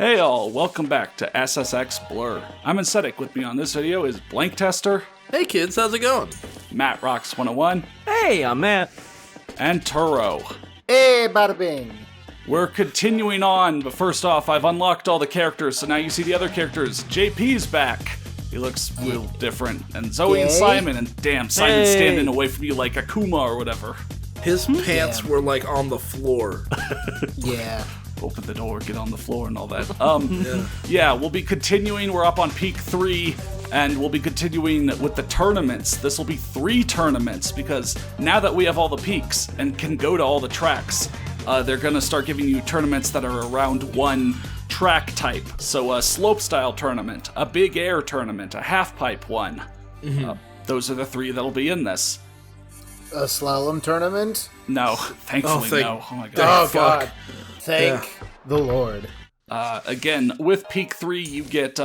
Hey all, welcome back to SSX Blur. I'm Aesthetic. With me on this video is Blank Tester. Hey kids, how's it going? Matt Rocks 101. Hey, I'm Matt. And Turo. Hey, bada bing. We're continuing on, but first off, I've unlocked all the characters, so now you see the other characters. JP's back. He looks real different. And Zoe and Simon, and damn, Simon's standing away from you like Akuma or whatever. His pants were like on the floor. Yeah. Open the door, get on the floor and all that. Yeah, we'll be continuing. We're up on Peak 3, and we'll be continuing with the tournaments. This will be 3 tournaments, because now that we have all the peaks and can go to all the tracks, they're going to start giving you tournaments that are around one track type. So a slopestyle tournament, a big air tournament, a half-pipe one. Those are the 3 that'll be in this. A slalom tournament? No, thankfully no. Oh my god. Oh god. Thank the Lord. Again, with Peak 3, you get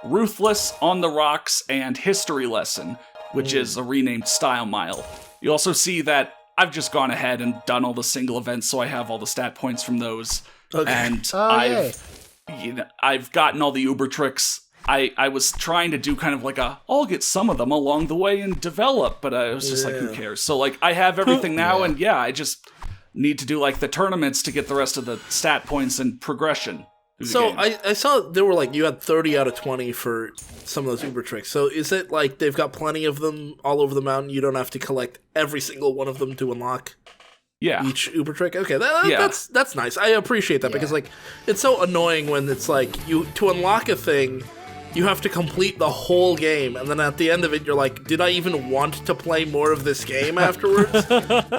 Ruthless, On the Rocks, and History Lesson, which is a renamed Style Mile. You also see that I've just gone ahead and done all the single events, so I have all the stat points from those. Okay. And I've gotten all the Uber tricks. I was trying to do kind of like I'll get some of them along the way and develop, but I was just like, who cares? So like, I have everything now, and I just need to do like the tournaments to get the rest of the stat points and progression. So I saw there were like, you had 30 out of 20 for some of those Uber tricks. So is it like they've got plenty of them all over the mountain? You don't have to collect every single one of them to unlock each Uber trick? Okay, that's nice. I appreciate that because like, it's so annoying when it's like, to unlock a thing, you have to complete the whole game, and then at the end of it, you're like, did I even want to play more of this game afterwards?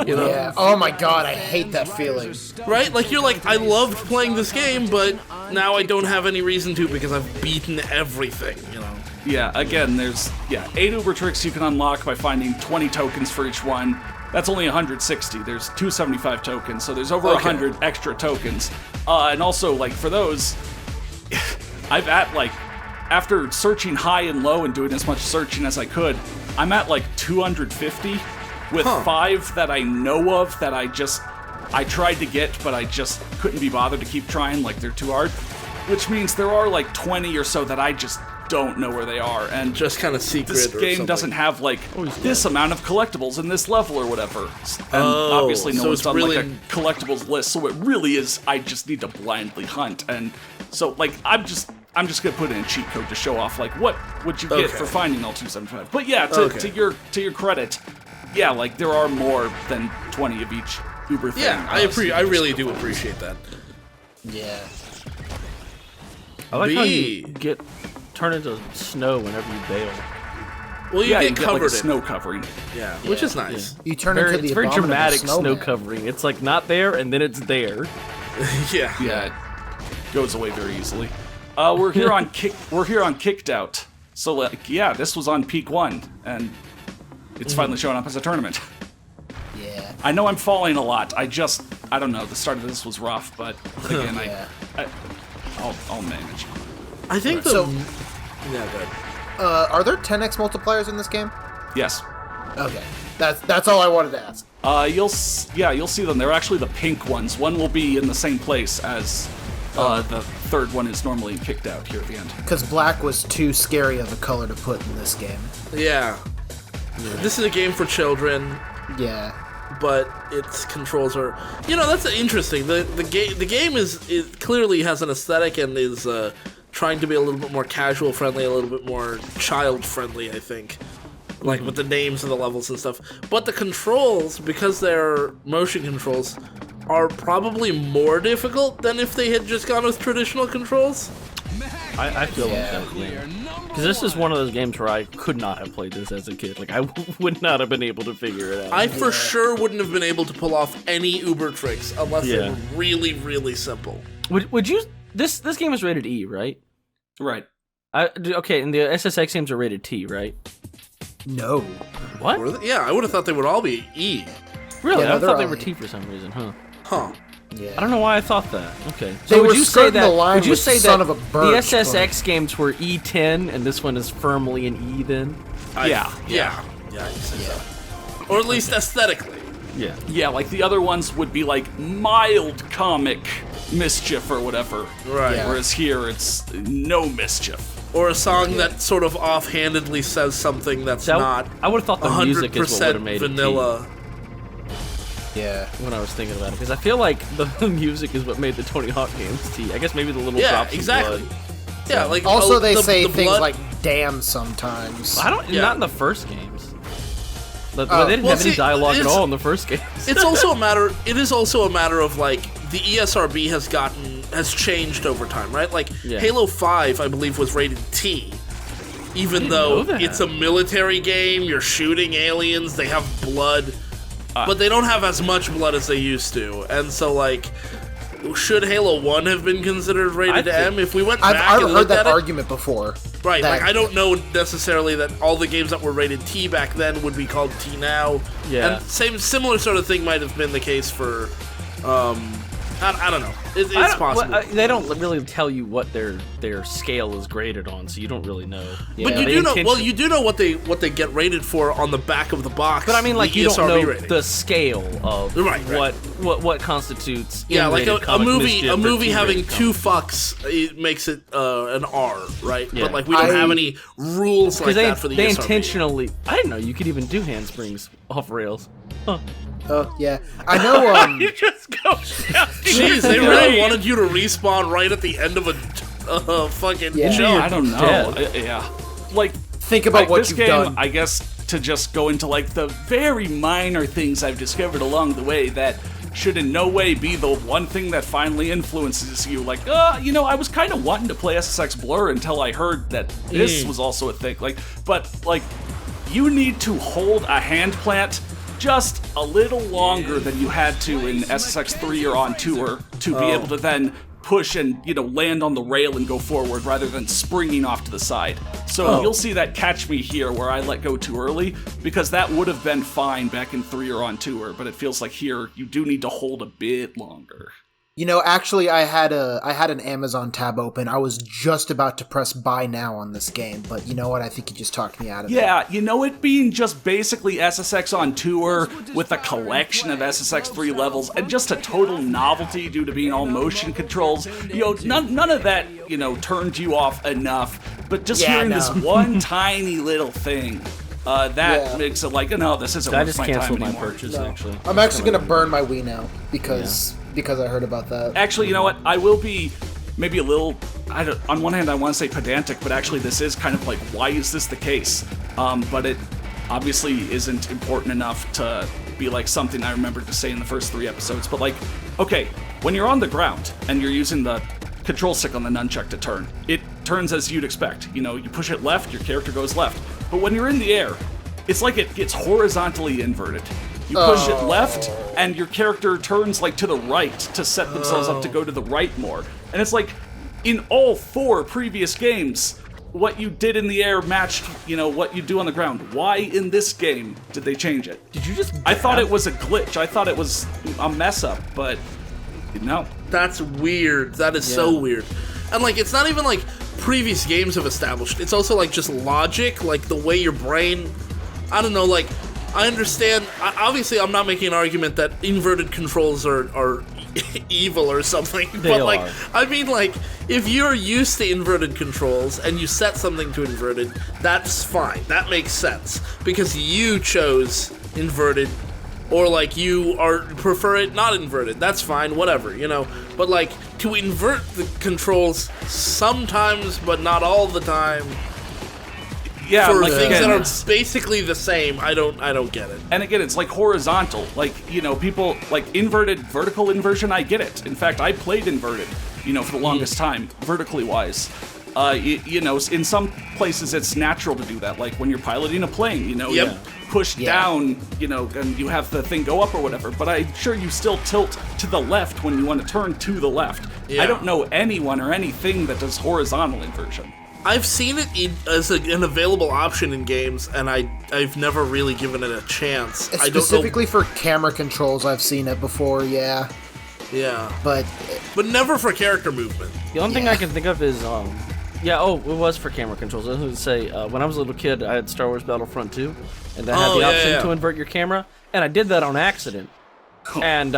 You know? Yeah. Oh my god, I hate that feeling. Right? Like, you're like, I loved playing this game, but now I don't have any reason to because I've beaten everything, you know? Yeah, again, there's 8 Uber tricks you can unlock by finding 20 tokens for each one. That's only 160. There's 275 tokens, so there's over 100 extra tokens. And also, like, for those, after searching high and low and doing as much searching as I could, I'm at like 250 with 5 that I know of that I tried to get, but I just couldn't be bothered to keep trying, like they're too hard. Which means there are like 20 or so that I just don't know where they are, and just kind of secret. This game doesn't have like this amount of collectibles in this level or whatever. And obviously no one's done like a collectibles list, so it really is, I just need to blindly hunt. And so like I'm just gonna put in a cheat code to show off like what would you get for finding all 275. But yeah, to your credit, like there are more than 20 of each Uber thing. Yeah, I really do appreciate that. Yeah. I like how you turn into snow whenever you bail. Well, you get covered like a snow covering. Yeah, which is nice. You turn into the It's very dramatic snowman. snow covering. It's like not there and then it's there. Yeah, it goes away very easily. We're here on Kicked Out. So like, this was on Peak 1, and it's finally showing up as a tournament. Yeah. I know I'm falling a lot. I don't know. The start of this was rough, but again, I'll manage. I think so. Yeah, good. Are there 10x multipliers in this game? Yes. Okay. That's all I wanted to ask. You'll see them. They're actually the pink ones. One will be in the same place as the third one is normally Kicked Out here at the end. Because black was too scary of a color to put in this game. Yeah. This is a game for children. Yeah. But its controls are, that's interesting. The game is clearly has an aesthetic and is trying to be a little bit more casual friendly, a little bit more child friendly, I think. Like with the names of the levels and stuff. But the controls, because they're motion controls, are probably more difficult than if they had just gone with traditional controls. I feel like that, because this is one of those games where I could not have played this as a kid. Like, I would not have been able to figure it out. I for sure wouldn't have been able to pull off any Uber tricks unless they were really, really simple. Would you... This game is rated E, right? Right. Okay, and the SSX games are rated T, right? No. What? Yeah, I would have thought they would all be E. Really? Yeah, I thought they were T for some reason, Huh. Yeah. I don't know why I thought that. Okay. So would you say that the SSX games were E10 and this one is firmly an E then? Yeah, you say so. Or at least aesthetically. Yeah. Yeah, like the other ones would be like mild comic mischief or whatever. Right. Yeah. Whereas here, it's no mischief. Or a song that sort of offhandedly says something that's not. I would have thought the music is what would have made vanilla. Yeah. When I was thinking about it, because I feel like the music is what made the Tony Hawk games T. I guess maybe the little drops exactly. of blood. Yeah, like Also, they say the things blood, like "damn" sometimes. Not in the first games. They didn't have any dialogue at all in the first games. It's also a matter. It is also a matter of like the ESRB has changed over time, right? Like Halo 5, I believe, was rated T. Even though it's a military game, you're shooting aliens, they have blood, but they don't have as much blood as they used to, and so like. Should Halo 1 have been considered rated M? If we went back I've and heard looked that at argument before. Right, that, like I don't know necessarily that all the games that were rated T back then would be called T now. Yeah. And similar sort of thing might have been the case for, I don't know. It's possible. They don't really tell you what their scale is graded on, so you don't really know. But you do know. Well, you do know what they get rated for on the back of the box. But I mean, like you don't know rating. the scale of right. what constitutes. Yeah, like a movie having T-rated 2 fucks, it makes it an R, right? Yeah. But like we don't have any rules like that for the they ESRB. intentionally. I didn't know you could even do handsprings off rails. Huh. Oh yeah, I know. You just go. Jeez, they really wanted you to respawn right at the end of a fucking Yeah. I don't know. Yeah. Like, think about what this you've game, done. I guess, to just go into like the very minor things I've discovered along the way that should in no way be the one thing that finally influences you. Like, I was kind of wanting to play SSX Blur until I heard that this was also a thing. But you need to hold a hand plant just a little longer than you had to in SSX 3 or on Tour to be able to then push and, land on the rail and go forward rather than springing off to the side. So you'll see that catch me here where I let go too early, because that would have been fine back in 3 or on Tour, but it feels like here you do need to hold a bit longer. Actually, I had an Amazon tab open. I was just about to press buy now on this game, but you know what? I think you just talked me out of it. Yeah, it being just basically SSX on Tour with a collection of SSX 3 levels and just a total novelty due to being all motion controls. None of that, turned you off enough, but just hearing this one tiny little thing. That makes it like, no, this isn't worth my time anymore. I just canceled my purchase, actually. I'm actually going to burn my Wii now because I heard about that. Actually, you know what? I will be maybe a little, on one hand I want to say pedantic, but actually this is kind of like, why is this the case? But it obviously isn't important enough to be like something I remembered to say in the first 3 episodes. But like, okay, when you're on the ground and you're using the control stick on the nunchuck to turn, it turns as you'd expect. You push it left, your character goes left. But when you're in the air, it's like it gets horizontally inverted. You push it left, and your character turns like to the right to set themselves up to go to the right more. And it's like, in all 4 previous games, what you did in the air matched, what you do on the ground. Why in this game did they change it? Did you just? I thought it was a glitch. I thought it was a mess up, but no. That's weird. That is so weird. And like, it's not even like previous games have established. It's also like just logic, like the way your brain. I don't know, like. I understand. Obviously, I'm not making an argument that inverted controls are evil or something. I mean, like, if you're used to inverted controls and you set something to inverted, that's fine. That makes sense because you chose inverted, or like you prefer it not inverted. That's fine. Whatever, But like to invert the controls sometimes, but not all the time. Yeah, for like, things again, that are basically the same, I don't get it. And again, it's like horizontal. Like, people like inverted, vertical inversion, I get it. In fact, I played inverted, for the longest time, vertically wise. In some places it's natural to do that. Like when you're piloting a plane, you push down, and you have the thing go up or whatever. But I'm sure you still tilt to the left when you want to turn to the left. Yeah. I don't know anyone or anything that does horizontal inversion. I've seen it as an available option in games, and I've never really given it a chance. Specifically for camera controls, I've seen it before, yeah. But never for character movement. The only thing I can think of is, it was for camera controls. I was going to say, when I was a little kid, I had Star Wars Battlefront 2, and that had the option to invert your camera, and I did that on accident. And,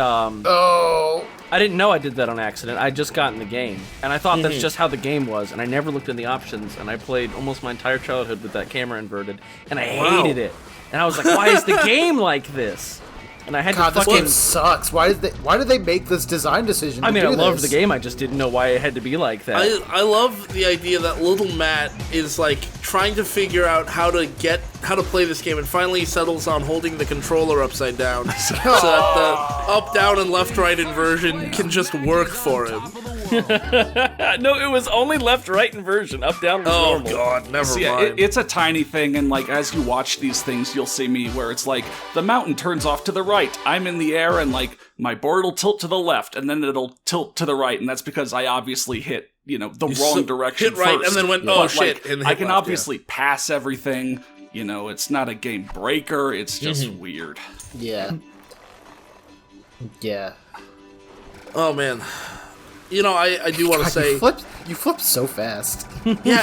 I didn't know I did that on accident. I just got in the game, and I thought that's just how the game was, and I never looked in the options, and I played almost my entire childhood with that camera inverted, and I hated it. And I was like, why is the game like this? And I had to this game sucks. Why did they make this design decision? I loved the game. I just didn't know why it had to be like that. I love the idea that little Matt is like trying to figure out how to play this game, and finally settles on holding the controller upside down so that the up, down, and left, right inversion can just work for him. No, it was only left, right inversion. Up, down was normal. Oh god, never mind. It's a tiny thing, and like as you watch these things, you'll see me where it's like the mountain turns off to the right. I'm in the air, and like my board will tilt to the left, and then it'll tilt to the right, and that's because I obviously hit the wrong direction hit right, first. and then went shit. And I can obviously pass everything. It's not a game breaker. It's just weird. Yeah. Yeah. Oh man. I do want to say you flipped so fast. Yeah,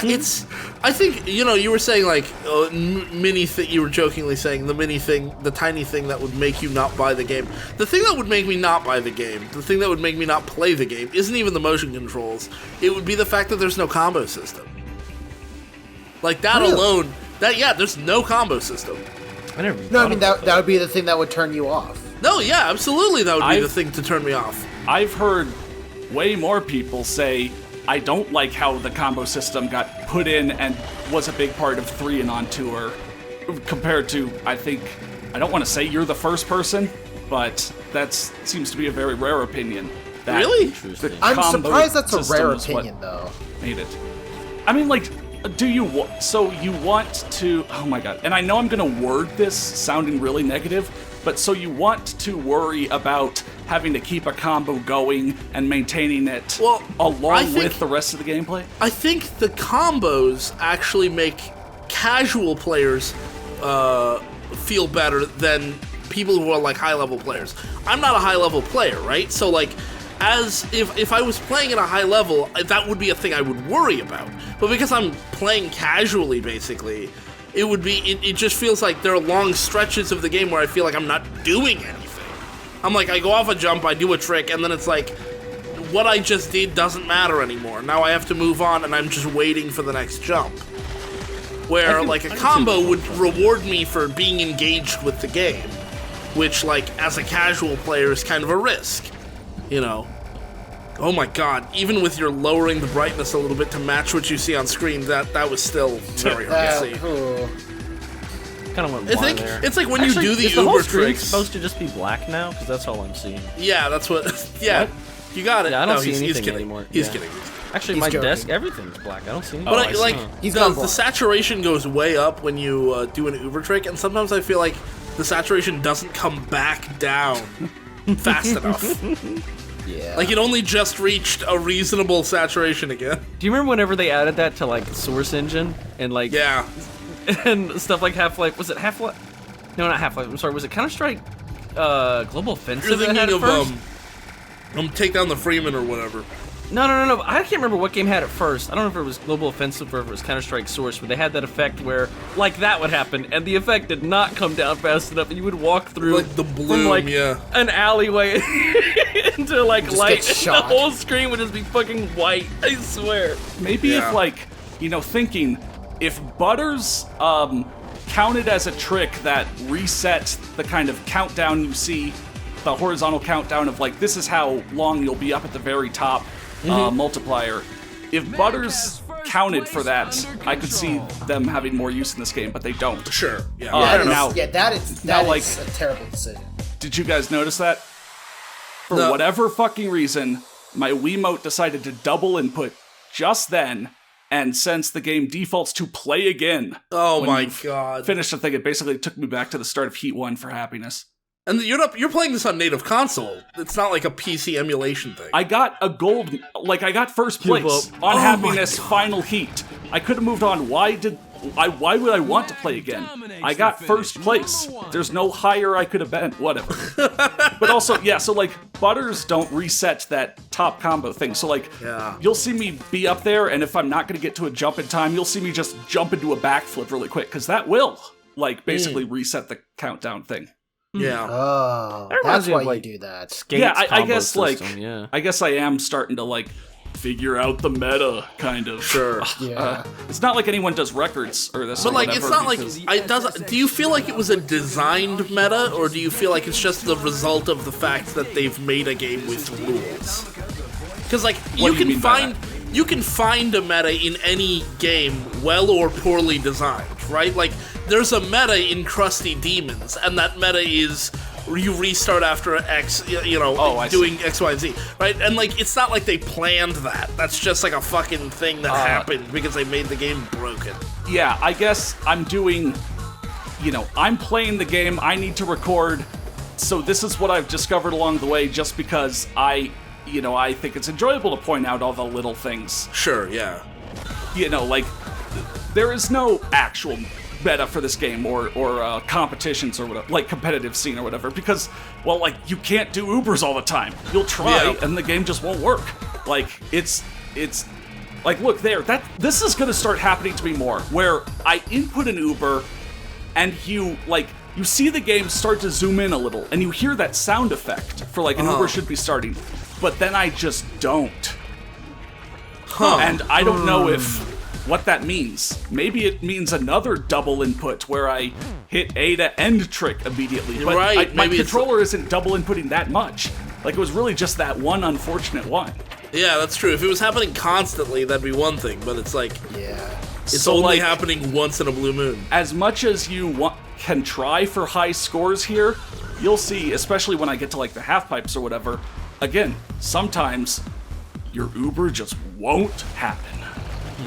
I think you were saying like you were jokingly saying the tiny thing that would make you not buy the game. The thing that would make me not buy the game, the thing that would make me not play the game, isn't even the motion controls. It would be the fact that there's no combo system. Like that alone. There's no combo system. That would be the thing that would turn you off. No, yeah, absolutely, that would be the thing to turn me off. I've heard way more people say, I don't like how the combo system got put in and was a big part of 3 and on Tour, compared to, I don't want to say you're the first person, but that seems to be a very rare opinion. Really? I'm surprised that's a rare opinion, though. Made it. I mean, like, you want to, oh my god, and I know I'm going to word this sounding really negative, but so you want to worry about having to keep a combo going and maintaining it along with the rest of the gameplay? I think the combos actually make casual players feel better than people who are like high-level players. I'm not a high-level player, right? So like, if I was playing at a high level, that would be a thing I would worry about. But because I'm playing casually, basically, it just feels like there are long stretches of the game where I feel like I'm not doing anything. I'm like, I go off a jump, I do a trick, and then it's like, what I just did doesn't matter anymore. Now I have to move on, and I'm just waiting for the next jump. Where, like, a combo would reward me for being engaged with the game, which, like, as a casual player is kind of a risk, Oh my god, even with your lowering the brightness a little bit to match what you see on screen, that was still very hard to see. Kind of went blind there. It's like when you do the Uber whole tricks. Supposed to just be black now, because that's all I'm seeing. Yeah, that's what. Yeah, you got it. Yeah, I don't see anything anymore. He's kidding. Actually, my desk, everything's black. I don't see anything. But the saturation goes way up when you do an Uber trick, and sometimes I feel like the saturation doesn't come back down fast enough. Yeah. Like, it only just reached a reasonable saturation again. Do you remember whenever they added that to, like, Source Engine? And, like... Yeah. And stuff like Half-Life... Was it Half-Life? No, not Half-Life. I'm sorry. Was it Counter-Strike Global Offensive? You're thinking of, Take Down the Freeman or whatever. No. I can't remember what game had it first. I don't know if it was Global Offensive or if it was Counter-Strike Source, but they had that effect where, like, that would happen, and the effect did not come down fast enough, and you would walk through like the bloom, from, like, an alleyway into, like, light, and the whole screen would just be fucking white, I swear. Maybe if, like, thinking, if Butters counted as a trick that resets the kind of countdown you see, the horizontal countdown of, like, this is how long you'll be up at the very top, multiplier. If Butters counted for that, I could see them having more use in this game, but they don't. Sure. Yeah. I don't know. Yeah, that is a terrible decision. Did you guys notice that? For whatever fucking reason, my Wiimote decided to double input just then, and since the game defaults to play again. Oh my god. Finished the thing, it basically took me back to the start of Heat 1 for happiness. And you're playing this on native console. It's not like a PC emulation thing. I got a gold, I got first place on Happiness Final Heat. I could have moved on. Why would I want to play again? I got first place. There's no higher I could have been. Whatever. But also, so like, Butters don't reset that top combo thing. So like, you'll see me be up there, and if I'm not going to get to a jump in time, you'll see me just jump into a backflip really quick, because that will, like, basically reset the countdown thing. Yeah. Oh, That that's reminds me why of, like, you do that. Skate's Yeah, I combo guess system, yeah. I guess I am starting to like figure out the meta kind of. Sure. Yeah. It's not like anyone does records or this. But or like, whatever, it's not because- like it does. Do you feel like it was a designed meta, or do you feel like it's just the result of the fact that they've made a game with rules? Because like What do you mean by you can find a meta in any game, well or poorly designed, right? Like there's a meta in Crusty Demons, and that meta is you restart after X, doing X, Y, and Z, right? And like it's not like they planned that. That's just like a fucking thing that happened because they made the game broken. Yeah, I guess I'm doing. I'm playing the game. I need to record. So this is what I've discovered along the way, just because I think it's enjoyable to point out all the little things. Sure, yeah. Like there is no actual meta for this game or competitions or whatever, like competitive scene or whatever, because well, like you can't do Ubers all the time. You'll try and the game just won't work. Like it's like look there, this is gonna start happening to me more, where I input an Uber and you see the game start to zoom in a little and you hear that sound effect for like an Uber should be starting, but then I just don't. And I don't know what that means. Maybe it means another double input where I hit A to end trick immediately. But Right, my maybe controller isn't double inputting that much. Like it was really just that one unfortunate one. Yeah, that's true. If it was happening constantly, that'd be one thing, but it's like Yeah. it's So, only like, happening once in a blue moon. As much as you can try for high scores here, you'll see, especially when I get to like the half pipes or whatever, again, sometimes your Uber just won't happen.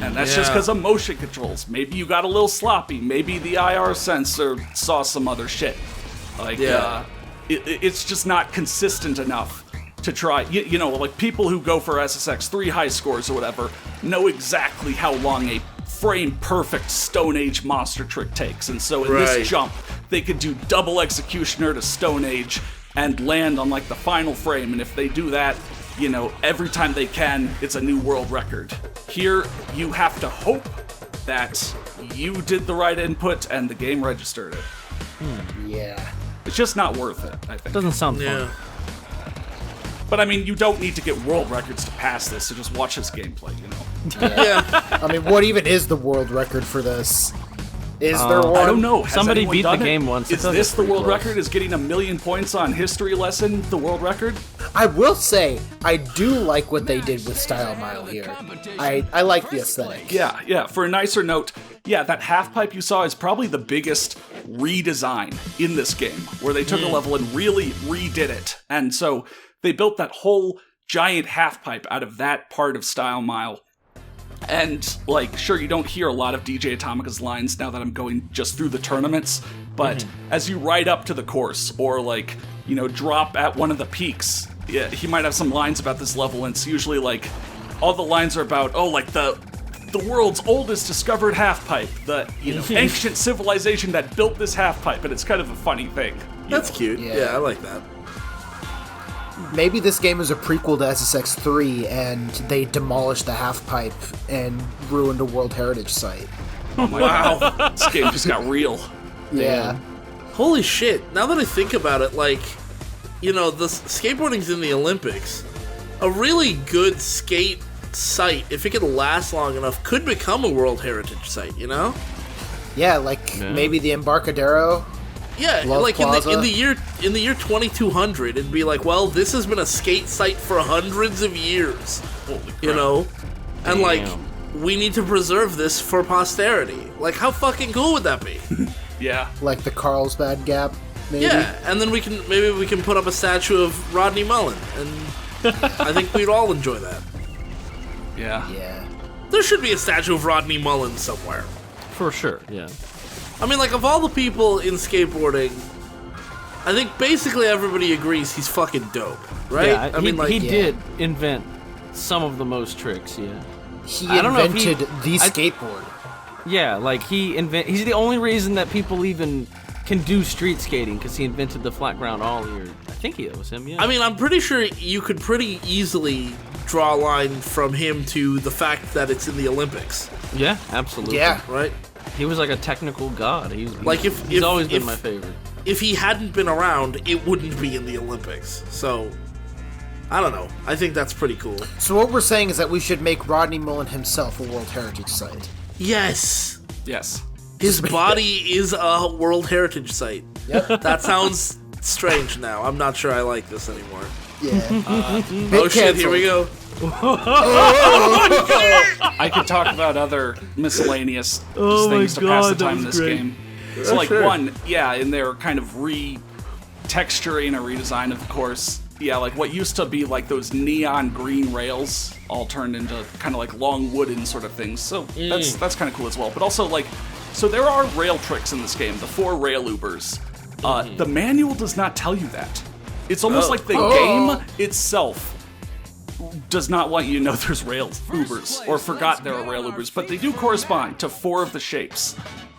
And that's just because of motion controls. Maybe you got a little sloppy. Maybe the IR sensor saw some other shit. Like, it's just not consistent enough to try. Like people who go for SSX 3 high scores or whatever know exactly how long a frame perfect Stone Age monster trick takes. And so in this jump, they could do double executioner to Stone Age and land on like the final frame. And if they do that, every time they can, it's a new world record. Here, you have to hope that you did the right input and the game registered it. Yeah. It's just not worth it, I think. Doesn't sound fun. But I mean, you don't need to get world records to pass this, so just watch this gameplay, Yeah. I mean, what even is the world record for this? Is there one? I don't know. Has Somebody anyone beat the done it? game once. Is this the world record? Is getting 1 million points on history lesson the world record? I will say, I do like what they did with Style Mile here. I like the aesthetic. Yeah. For a nicer note, that half pipe you saw is probably the biggest redesign in this game, where they took a level and really redid it. And so they built that whole giant half pipe out of that part of Style Mile. And, sure, you don't hear a lot of DJ Atomica's lines now that I'm going just through the tournaments, but as you ride up to the course, or, drop at one of the peaks, he might have some lines about this level, and it's usually, all the lines are about, the world's oldest discovered half pipe, the, ancient civilization that built this half pipe, and it's kind of a funny thing. That's cute. Yeah, I like that. Maybe this game is a prequel to SSX 3 and they demolished the half pipe and ruined a World Heritage site. Oh my wow. This game just got real. Yeah. Holy shit. Now that I think about it, the skateboarding's in the Olympics. A really good skate site, if it could last long enough, could become a World Heritage site, Yeah, maybe the Embarcadero. Yeah, Love Plaza. in the year 2200, it'd be like, well, this has been a skate site for hundreds of years. Holy crap. And we need to preserve this for posterity. How fucking cool would that be? Yeah. Like the Carlsbad Gap, maybe? Yeah, and then we can put up a statue of Rodney Mullen, and I think we'd all enjoy that. Yeah. Yeah. There should be a statue of Rodney Mullen somewhere. For sure, yeah. I mean, of all the people in skateboarding, I think basically everybody agrees he's fucking dope, right? Yeah, he did invent some of the most tricks, yeah. He I don't know if invented the skateboard. Yeah, he's the only reason that people even can do street skating, because he invented the flat ground ollie, or I think it was him, yeah. I mean, I'm pretty sure you could pretty easily draw a line from him to the fact that it's in the Olympics. Yeah, absolutely. Yeah. Right? He was like a technical god. He's If always been my favorite. if he hadn't been around, it wouldn't be in the Olympics. So, I don't know. I think that's pretty cool. So what we're saying is that we should make Rodney Mullen himself a World Heritage Site. Yes. Yes. His body is a World Heritage Site. Yep. That sounds strange now. I'm not sure I like this anymore. Yeah. Oh shit, here we go. I could talk about other miscellaneous things to pass the time in this game. So like one, in their kind of re-texturing or redesign of the course, like what used to be like those neon green rails all turned into kind of like long wooden sort of things. So that's kind of cool as well. But also like, so there are rail tricks in this game, the 4 rail Ubers. The manual does not tell you that. It's almost like the game itself does not want you to know there's rail Ubers, or forgot there are rail Ubers, but they do correspond to 4 of the shapes.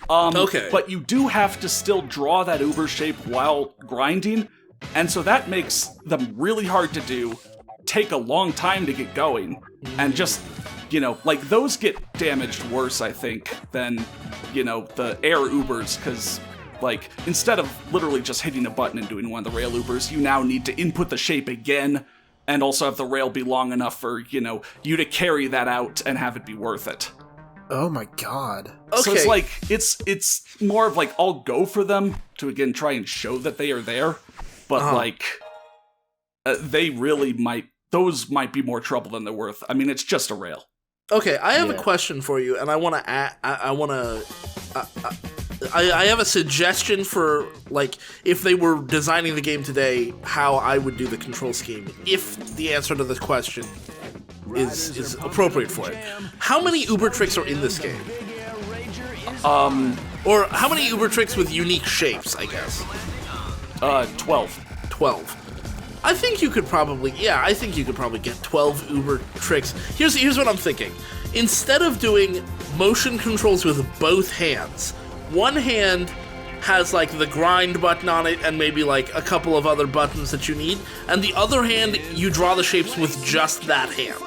But you do have to still draw that Uber shape while grinding, and so that makes them really hard to do, take a long time to get going, and just, like those get damaged worse, I think, than, the air Ubers, because like, instead of literally just hitting a button and doing one of the rail Ubers, you now need to input the shape again, and also have the rail be long enough for, you to carry that out and have it be worth it. Oh my god. Okay. So it's like, it's more of like, I'll go for them to, again, try and show that they are there, but like, they really those might be more trouble than they're worth. I mean, it's just a rail. Okay, I have a question for you, and I have a suggestion for, like, if they were designing the game today, how I would do the control scheme, if the answer to this question is appropriate for it. How many Uber tricks are in this game? Or how many Uber tricks with unique shapes, I guess? 12. 12. I think you could probably get 12 Uber tricks. Here's what I'm thinking. Instead of doing motion controls with both hands, one hand has like the grind button on it and maybe like a couple of other buttons that you need, and the other hand you draw the shapes with just that hand.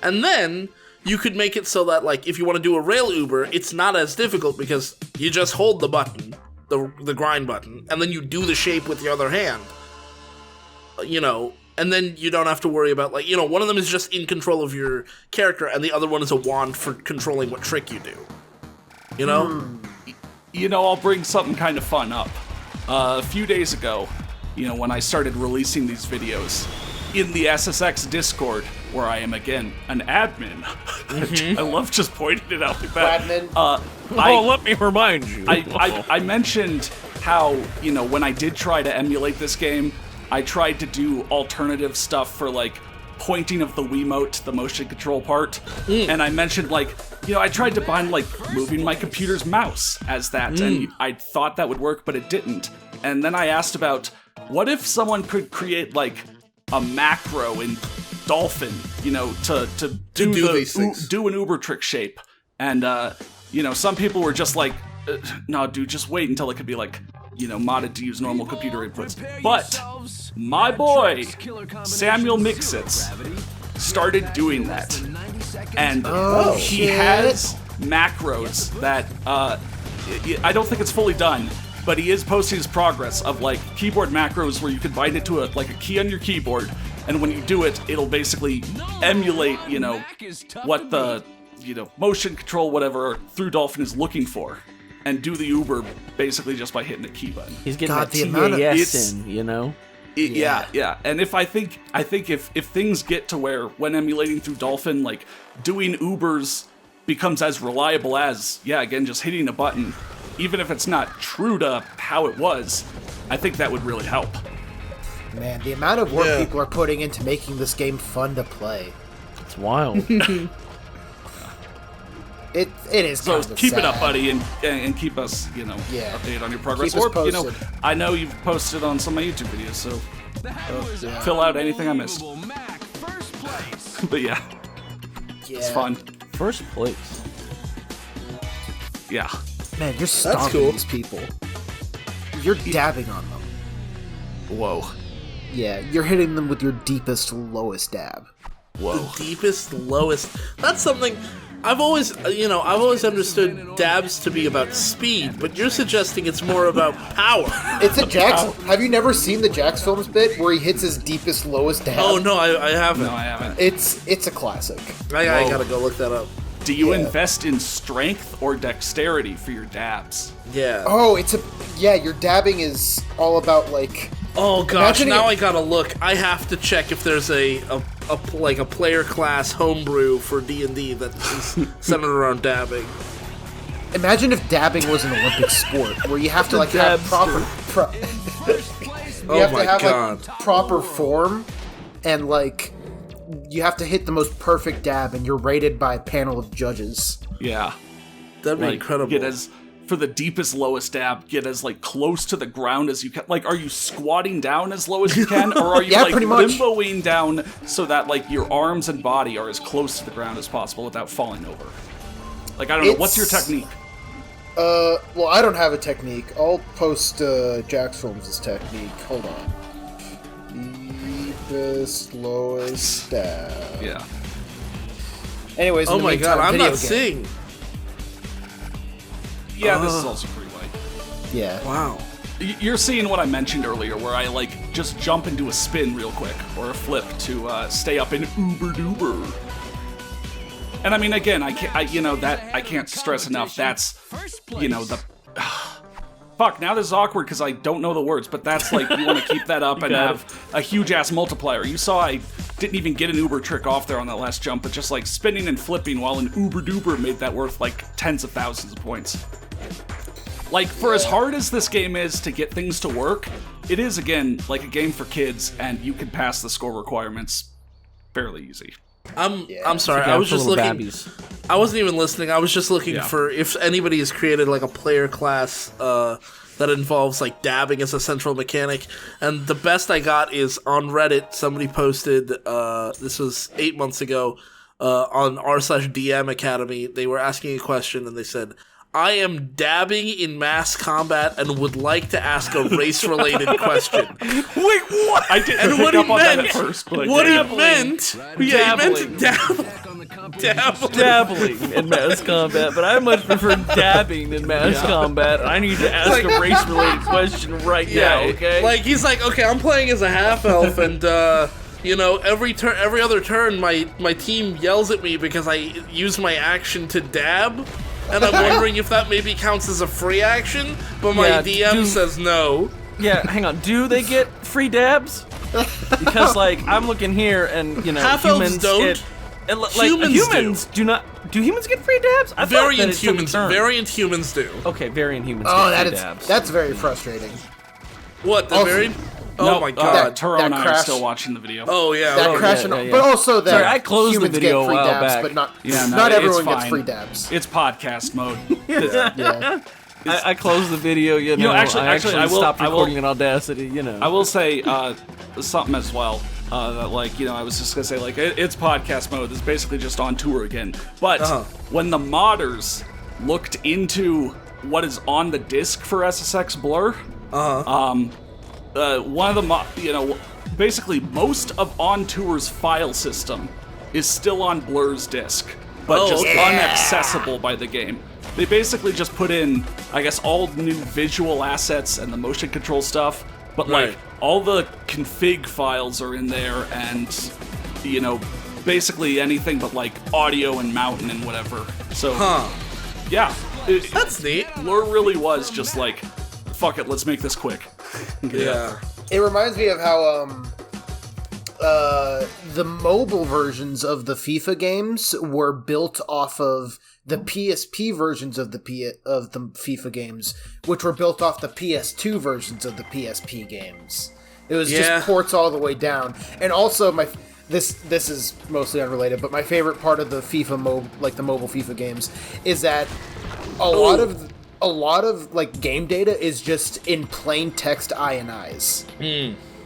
And then you could make it so that, like, if you want to do a rail Uber, it's not as difficult because you just hold the button, the grind button, and then you do the shape with the other hand. And then you don't have to worry about, like, one of them is just in control of your character, and the other one is a wand for controlling what trick you do. I'll bring something kind of fun up. A few days ago, when I started releasing these videos, in the SSX Discord, where I am, again, an admin. I love just pointing it out like that. Admin. Let me remind you. I mentioned how, when I did try to emulate this game, I tried to do alternative stuff for, like, pointing of the Wiimote, the motion control part, and I mentioned, like, I tried to bind, like, moving my computer's mouse as that, and I thought that would work, but it didn't. And then I asked about, what if someone could create, like, a macro in Dolphin, to do an Uber trick shape, and, some people were just like, no, dude, just wait until it could be, like, modded to use normal computer inputs. But my boy, Samuel Mixits, started doing that. And he has macros that, I don't think it's fully done, but he is posting his progress of, like, keyboard macros where you can bind it to a key on your keyboard, and when you do it, it'll basically emulate, what the, motion control, whatever, through Dolphin is looking for. And do the Uber basically just by hitting the key button. He's getting that TAS in, Yeah. And I think if things get to where, when emulating through Dolphin, like, doing Ubers becomes as reliable as, again, just hitting a button, even if it's not true to how it was, I think that would really help. Man, the amount of work people are putting into making this game fun to play. It's wild. It is. So keep sad. it up, buddy, and keep us, updated on your progress. Keep us posted. I know you've posted on some of my YouTube videos, so fill out anything I missed. But it's fun. First place. Yeah. Man, you're stomping these people. You're dabbing on them. Whoa. Yeah, you're hitting them with your deepest, lowest dab. Whoa. The deepest, lowest. That's something. I've always understood dabs to be about speed, but you're suggesting it's more about power. It's a Jax. Have you never seen the jaxfilms bit where he hits his deepest, lowest dab? Oh no, I haven't. No, I haven't. It's a classic. I gotta go look that up. Do you invest in strength or dexterity for your dabs? Yeah. Oh, your dabbing is all about like. Oh gosh, now I gotta look. I have to check if there's a player class homebrew for D&D that is centered around dabbing. Imagine if dabbing was an Olympic sport where you have to like have proper proper form, and like you have to hit the most perfect dab, and you're rated by a panel of judges. Yeah. That'd be incredible. For the deepest, lowest dab, get as like close to the ground as you can. Like, are you squatting down as low as you can, or are you like limboing down so that like your arms and body are as close to the ground as possible without falling over? Like, I don't know. What's your technique? Well, I don't have a technique. I'll post jaxfilms' technique. Hold on. Deepest, lowest dab. Yeah. Anyways, oh my god, I'm not seeing. Yeah, this is also pretty light. Yeah. Wow. You're seeing what I mentioned earlier, where I like just jump into a spin real quick or a flip to stay up in uber duper. And I mean, again, I can't stress enough. That's the. Fuck, now this is awkward because I don't know the words, but that's like, you want to keep that up and have a huge-ass multiplier. You saw I didn't even get an uber trick off there on that last jump, but just like spinning and flipping while an uber duper made that worth like tens of thousands of points. Like, for as hard as this game is to get things to work, it is, again, like a game for kids, and you can pass the score requirements fairly easy. I'm sorry, I was just looking. Babbies. I wasn't even listening. I was just looking for if anybody has created like a player class that involves like dabbing as a central mechanic, and the best I got is on Reddit. Somebody posted this was 8 months ago on r/DM Academy. They were asking a question, and they said, I am dabbing in mass combat and would like to ask a race-related question. Wait, what? I didn't and what pick up it on meant, that at first. But what it meant, yeah, it meant dabbling in mass combat, but I much prefer dabbing in mass combat. I need to ask a race-related question right now, okay? Like, he's like, okay, I'm playing as a half-elf, and, every other turn, my team yells at me because I use my action to dab. And I'm wondering if that maybe counts as a free action, but my DM says no. Yeah, hang on. Do they get free dabs? Because, like, I'm looking here, and, half-elves don't. Humans do not. Do humans get free dabs? Variant humans do. Okay, variant humans get free dabs. That's very frustrating. What, the variant? Oh my god. Turo and I are still watching the video. Oh yeah. That crash but also that Sorry, I closed the video get free a while dabs, back. but not everyone gets free dabs. It's podcast mode. I closed the video, actually, I will stop recording in Audacity, I will say something as well. That I was just gonna say, like, it's podcast mode. It's basically just on tour again. But when the modders looked into what is on the disc for SSX Blur, one of the basically most of On Tour's file system is still on Blur's disk, but unaccessible by the game. They basically just put in, I guess, all new visual assets and the motion control stuff, but like all the config files are in there, and basically anything but like audio and mountain and whatever. So that's neat. Blur really was just like, fuck it, let's make this quick. Yeah. It reminds me of how the mobile versions of the FIFA games were built off of the PSP versions of the FIFA games, which were built off the PS2 versions of the PSP games. It was just ports all the way down. And also this is mostly unrelated, but my favorite part of the the mobile FIFA games is that a lot of like game data is just in plain text INIs.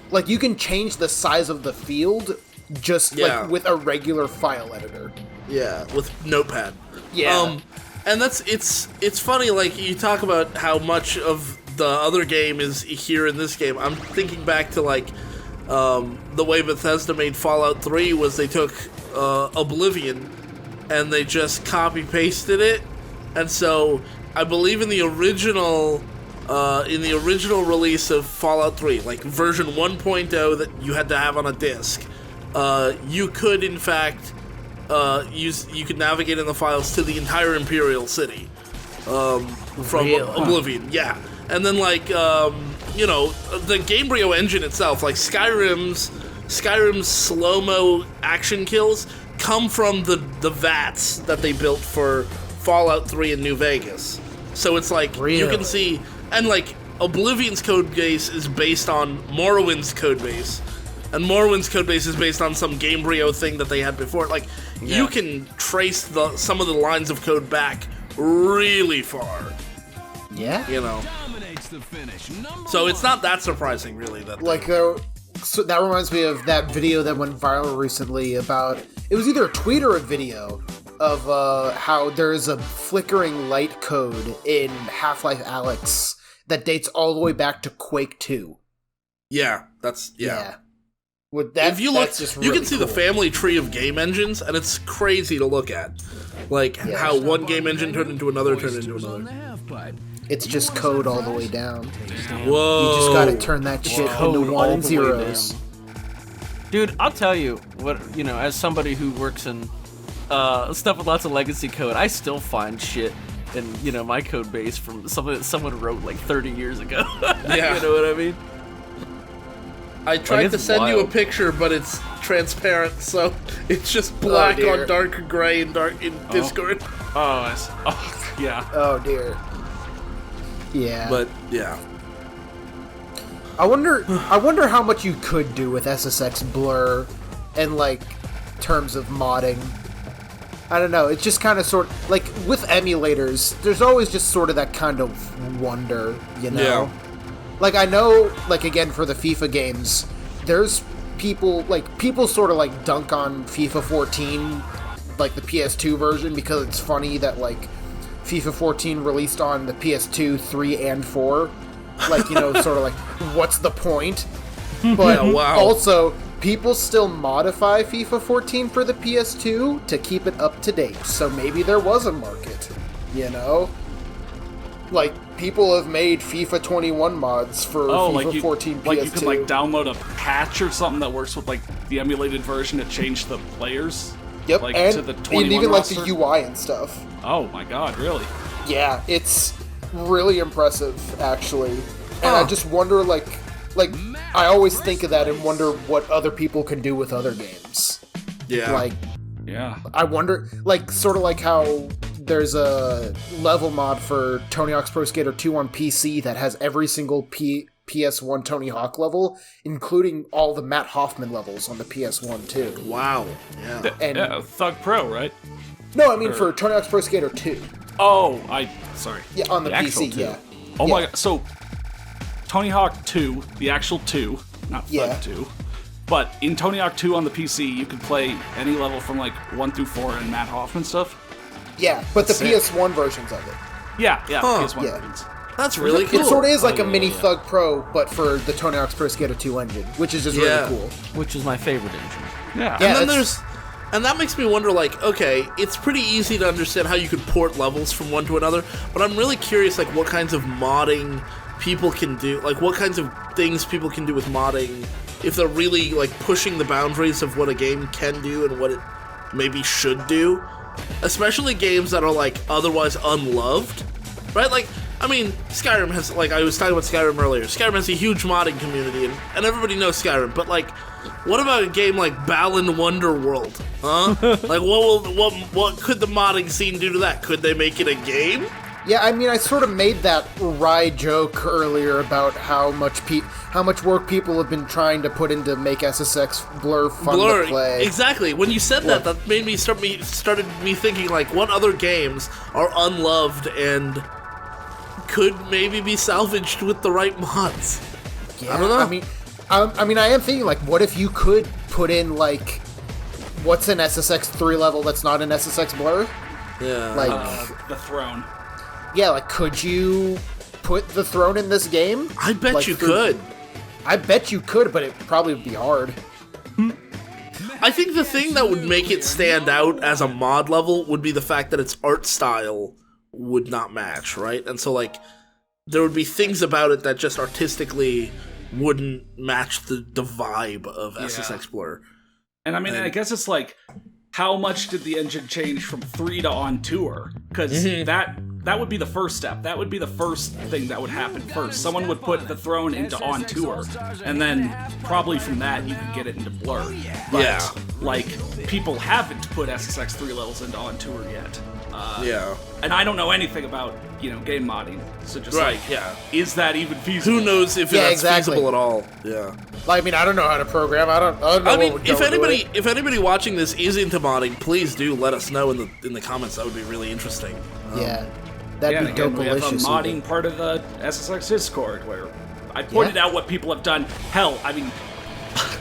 Like, you can change the size of the field just like with a regular file editor. Yeah, with Notepad. Yeah. And it's funny, like, you talk about how much of the other game is here in this game. I'm thinking back to like the way Bethesda made Fallout 3 was they took Oblivion and they just copy-pasted it. And so, I believe in the original release of Fallout 3, like version 1.0 that you had to have on a disc, you could in fact you could navigate in the files to the entire Imperial City from Oblivion. Yeah, and then like the Gamebryo engine itself, like Skyrim's slow-mo action kills come from the VATs that they built for Fallout 3 in New Vegas. So it's like you can see, and like Oblivion's codebase is based on Morrowind's codebase, and Morrowind's codebase is based on some Gamebryo thing that they had before. Like you can trace some of the lines of code back really far. Yeah, you know. So it's not that surprising, really. That so that reminds me of that video that went viral recently about, it was either a tweet or a video of how there's a flickering light code in Half-Life Alyx that dates all the way back to Quake 2. Yeah, that's With that, if you look, just you really can see cool. the family tree of game engines, and it's crazy to look at. Like how one game engine turned into another, It's just code all the way down. Whoa! You just gotta turn that shit into one and zeros. Dude, I'll tell you what, as somebody who works in stuff with lots of legacy code, I still find shit in, my code base from something that someone wrote like 30 years ago. Yeah. You know what I mean? I tried to send you a picture, but it's transparent, so it's just black on dark gray in Discord. Yeah. Oh dear. Yeah. But yeah. I wonder how much you could do with SSX blur and like terms of modding. I don't know, it's just kind of sort like with emulators, there's always just sort of that kind of wonder, Yeah. Like I know, like again for the FIFA games, there's people sort of like dunk on FIFA 14, like the PS2 version, because it's funny that like FIFA 14 released on the PS2, 3, and 4. Like, sort of like, what's the point? But also, people still modify FIFA 14 for the PS2 to keep it up to date. So maybe there was a market, Like, people have made FIFA 21 mods for FIFA 14 PS2. Like you can like download a patch or something that works with like the emulated version to change the players. Yep, like, and, to the 21 and even roster? like the UI and stuff. Oh my god, really? Yeah, it's really impressive, actually. And I just wonder, like I always think of that and wonder what other people can do with other games. Yeah. Like, yeah. I wonder, like, sort of like how there's a level mod for Tony Hawk's Pro Skater 2 on PC that has every single PS1 Tony Hawk level, including all the Matt Hoffman levels on the PS1 too. Wow. Yeah. And Thug Pro, right? No, I mean for Tony Hawk's Pro Skater 2. Oh, sorry. Yeah, on the actual PC, 2. yeah. Oh my god, so Tony Hawk 2, the actual 2, not Thug 2, but in Tony Hawk 2 on the PC, you could play any level from like 1 through 4 and Matt Hoffman stuff. Yeah, but the Sick. PS1 versions of it. Yeah, PS1 Yeah. versions. That's really cool. It sort of is like a mini Thug Pro, but for the Tony Hawk's Pro Skater 2 engine, which is just really cool. Which is my favorite engine. Yeah. And then and that makes me wonder, like, okay, it's pretty easy to understand how you could port levels from one to another, but I'm really curious, like, what kinds of modding people can do, like, what kinds of things people can do with modding, if they're really, like, pushing the boundaries of what a game can do and what it maybe should do, especially games that are, like, otherwise unloved, right? Like, I mean, Skyrim has, like, I was talking about Skyrim earlier, Skyrim has a huge modding community, and everybody knows Skyrim, but, like, what about a game like Balan Wonderworld? Huh? Like, what could the modding scene do to that? Could they make it a game? Yeah, I mean, I sort of made that wry joke earlier about how much work people have been trying to put into make SSX Blur fun to play. Exactly. When you said that made me started me thinking, like, what other games are unloved and could maybe be salvaged with the right mods? Yeah, I don't know. I mean, I am thinking, like, what if you could put in, like, what's an SSX 3 level that's not an SSX Blur? Yeah. Like, the Throne. Yeah, like, could you put the Throne in this game? I bet like, you could. I bet you could, but it probably would be hard. I think the thing that would make it stand out as a mod level would be the fact that its art style would not match, right? And so, like, there would be things about it that just artistically wouldn't match the vibe of SSX Blur. And I mean, I guess it's like, how much did the engine change from 3 to on tour? Because that would be the first step. That would be the first thing that would happen first. Someone would put the throne into on tour, and then probably from that you could get it into Blur. But, like, people haven't put SSX 3 levels into on tour yet. And I don't know anything about, game modding. So just is that even feasible? Who knows if that's feasible at all? Yeah. I mean, I don't know how to program. I don't know. I mean, if anybody watching this is into modding, please do let us know in the comments. That would be really interesting. That'd be dope. We have a modding part of the SSX Discord where I pointed out what people have done. Hell, I mean,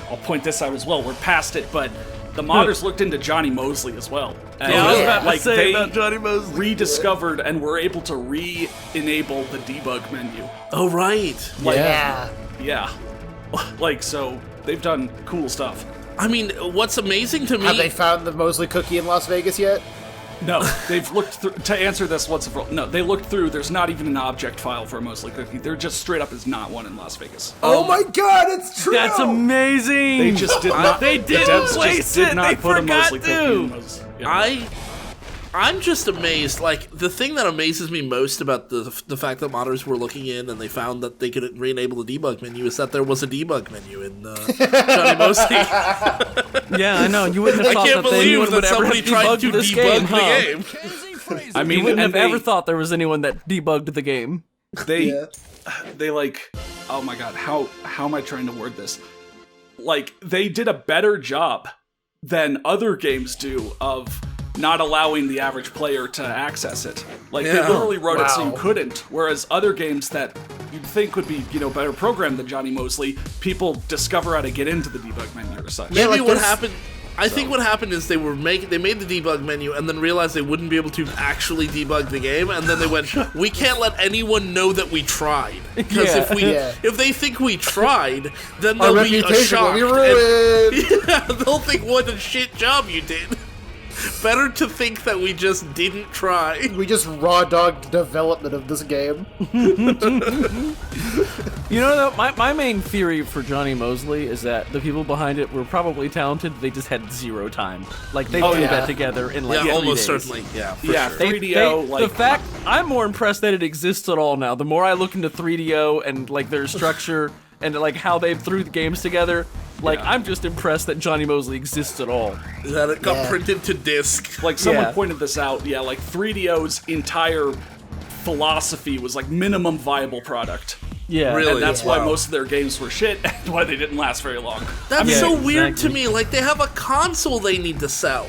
I'll point this out as well. We're past it, but the modders looked into Johnny Mosley as well. And I was about to say they about Johnny Mosley. rediscovered and were able to re-enable the debug menu. Oh, right. Yeah. Like, so they've done cool stuff. I mean, what's amazing to me... Have they found the Mosley cookie in Las Vegas yet? No, they've looked through, to answer this once and for all, no, they looked through, there's not even an object file for a Mosley cookie. There just straight up is not one in Las Vegas. Oh my god, it's true! That's amazing! They just did not, they didn't place it! They forgot to! I'm just amazed. Like, the thing that amazes me most about the fact that modders were looking in and they found that they could re-enable the debug menu is that there was a debug menu in Johnny Mosley. Yeah, I know. You wouldn't have thought that anyone would ever have debugged this game, huh? I mean, you wouldn't have ever thought there was anyone that debugged the game. They like, oh my god, how am I trying to word this? Like, they did a better job than other games do of not allowing the average player to access it. Like, they literally wrote it so you couldn't, whereas other games that you'd think would be, better programmed than Johnny Mosley, people discover how to get into the debug menu or such. Maybe what happened... I think what happened is they made the debug menu and then realized they wouldn't be able to actually debug the game, and then they went, we can't let anyone know that we tried. Because if they think we tried, then they'll be shocked. They'll think, what a shit job you did. Better to think that we just didn't try. We just raw dogged development of this game. My main theory for Johnny Mosley is that the people behind it were probably talented. They just had zero time. Like, they threw that together in like 3 almost days. certainly. Yeah, Sure. 3DO. The fact I'm more impressed that it exists at all now. The more I look into 3DO and like their structure and like how they threw the games together. Like, I'm just impressed that Johnny Mosley exists at all. That it got printed to disc. Like, someone pointed this out, like, 3DO's entire philosophy was, like, minimum viable product. Yeah. Really? And that's why most of their games were shit, and why they didn't last very long. That's so weird to me. Like, they have a console they need to sell.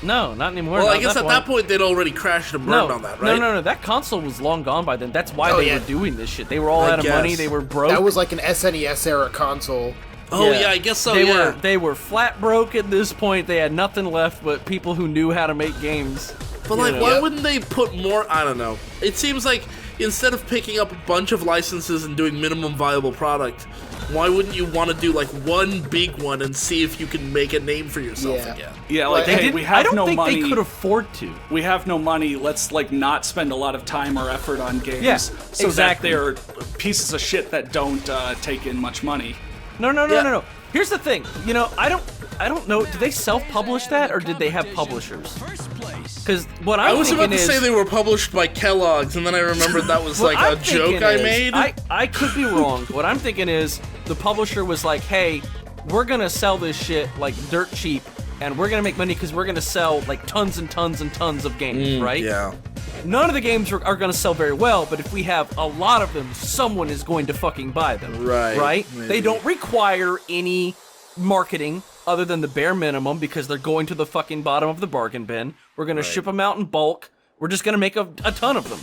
No, not anymore. Well, I guess at that point they'd already crashed and burned on that, right? No. That console was long gone by then. That's why they were doing this shit. They were all out of money. They were broke. That was like an SNES era console. Oh, yeah, I guess so, They were flat broke at this point. They had nothing left but people who knew how to make games. But, like, why wouldn't they put more... I don't know. It seems like instead of picking up a bunch of licenses and doing minimum viable product, why wouldn't you want to do, like, one big one and see if you can make a name for yourself again? Yeah, like, hey, we have no money. I don't think they could afford to. We have no money. Let's, like, not spend a lot of time or effort on games so that they're pieces of shit that don't take in much money. No. Here's the thing. I don't know. Did they self-publish that, or did they have publishers? Because what I was about to say they were published by Kellogg's, and then I remembered that was like a joke I made. I could be wrong. What I'm thinking is the publisher was like, "Hey, we're gonna sell this shit like dirt cheap, and we're gonna make money because we're gonna sell like tons and tons and tons of games, right?" Yeah. None of the games are going to sell very well, but if we have a lot of them, someone is going to fucking buy them. Right? Maybe. They don't require any marketing other than the bare minimum because they're going to the fucking bottom of the bargain bin. We're going to ship them out in bulk. We're just going to make a ton of them.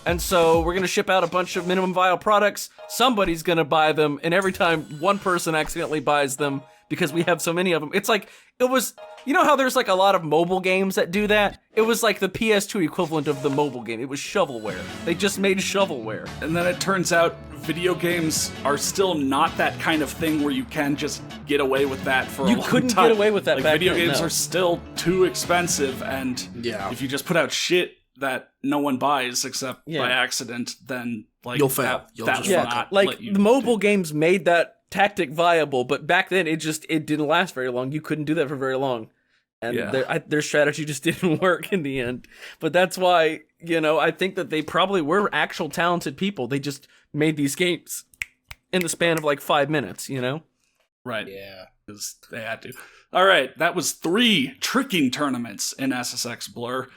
And so we're going to ship out a bunch of minimum viable products. Somebody's going to buy them, and every time one person accidentally buys them, because we have so many of them. It's like, it was You know how there's like a lot of mobile games that do that? It was like the PS2 equivalent of the mobile game. It was shovelware. They just made shovelware. And then it turns out video games are still not that kind of thing where you can just get away with that for a long time. You couldn't get away with that like, back video then, games no. are still too expensive, and if you just put out shit that no one buys except by accident, then like you'll fail. The mobile games made that tactic viable, but back then it didn't last very long. You couldn't do that for very long, and their strategy just didn't work in the end. But that's why, I think that they probably were actual talented people. They just made these games in the span of like 5 minutes, Right. Yeah. Because they had to. All right, that was 3 tricking tournaments in SSX Blur.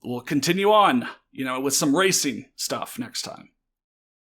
We'll continue on, with some racing stuff next time.